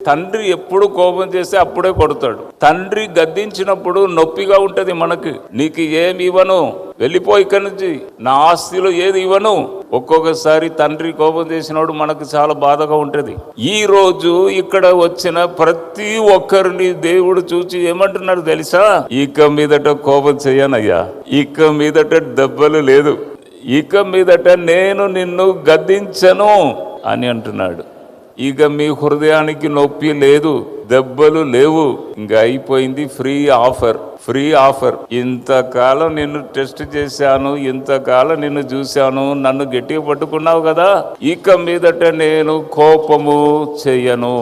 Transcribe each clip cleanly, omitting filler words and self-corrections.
తండ్రి ఎప్పుడు కోపం చేస్తే అప్పుడే కొడతాడు. తండ్రి గద్దించినప్పుడు నొప్పిగా ఉంటది మనకి. నీకు ఏమి ఇవ్వను, వెళ్ళిపో ఇక్కడి నుంచి, నా ఆస్తిలో ఏది ఇవ్వను. ఒక్కొక్కసారి తండ్రి కోపం చేసినప్పుడు మనకు చాలా బాధగా ఉంటది. ఈ రోజు ఇక్కడ వచ్చిన ప్రతి ఒక్కరిని దేవుడు చూసి ఏమంటున్నాడు తెలుసా? ఇక మీదట కోపం చేయనయ్యా, ఇక మీదట దెబ్బలు లేదు, ఇక మీదట నేను నిన్ను గద్దించను అని అంటున్నాడు. ఇక మీ హృదయానికి నొప్పి లేదు, దెబ్బలు లేవు, ఇంకా అయిపోయింది. Free offer, free offer. ఇంతకాలం నిన్ను టెస్ట్ చేశాను, ఇంతకాలం నిన్ను చూశాను, నన్ను గట్టిగా పట్టుకున్నావు కదా, ఇక మీదట నేను కోపము చెయ్యను,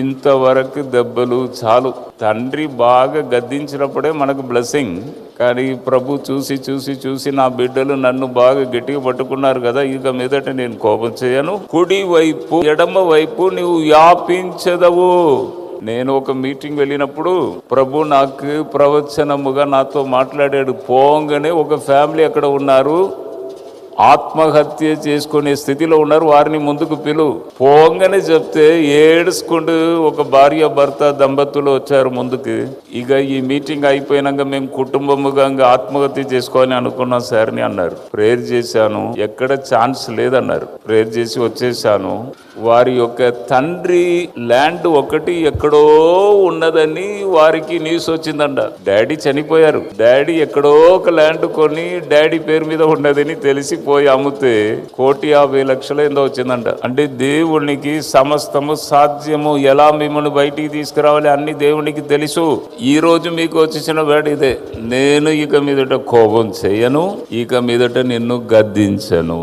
ఇంతవరకు దెబ్బలు చాలు. తండ్రి బాగా గద్దించినప్పుడే మనకు బ్లెస్సింగ్. కానీ ప్రభు చూసి చూసి చూసి నా బిడ్డలు నన్ను బాగా గట్టిగా పట్టుకున్నారు కదా, ఇక మీదట నేను కోపం చేయను. కుడి వైపు ఎడమ వైపు నువ్వు వ్యాపించదవు. నేను ఒక మీటింగ్ వెళ్ళినప్పుడు ప్రభు నాకు ప్రవచనముగా నాతో మాట్లాడాడు. పోంగానే ఒక ఫ్యామిలీ అక్కడ ఉన్నారు, ఆత్మహత్య చేసుకునే స్థితిలో ఉన్నారు, వారిని ముందుకు పిలువు. పోంగానే చెప్తే ఏడుచుకుంటూ ఒక భార్య భర్త దంపతులు వచ్చారు ముందుకు. ఇక ఈ మీటింగ్ అయిపోయినాక మేము కుటుంబముగా ఆత్మహత్య చేసుకోవాలని అనుకున్నాం సార్ అని అన్నారు. ప్రేయర్ చేశాను, ఎక్కడ ఛాన్స్ లేదన్నారు. ప్రేయర్ చేసి వచ్చేసాను. వారి యొక్క తండ్రి ల్యాండ్ ఒకటి ఎక్కడో ఉన్నదని వారికి న్యూస్ వచ్చిందంట. డాడీ చనిపోయారు, డాడీ ఎక్కడో ఒక ల్యాండ్ కొని డాడీ పేరు మీద ఉన్నదని తెలిసి పోయి అమ్మితే 1,50,00,000 ఏందో వచ్చిందంట. అంటే దేవునికి సమస్తము సాధ్యము. ఎలా మిమ్మల్ని బయటికి తీసుకురావాలి అన్ని దేవునికి తెలుసు. ఈ రోజు మీకు వచ్చిన వేడి ఇదే, నేను ఇక మీదట కోపం చేయను, ఇక మీదట నిన్ను గద్దించను.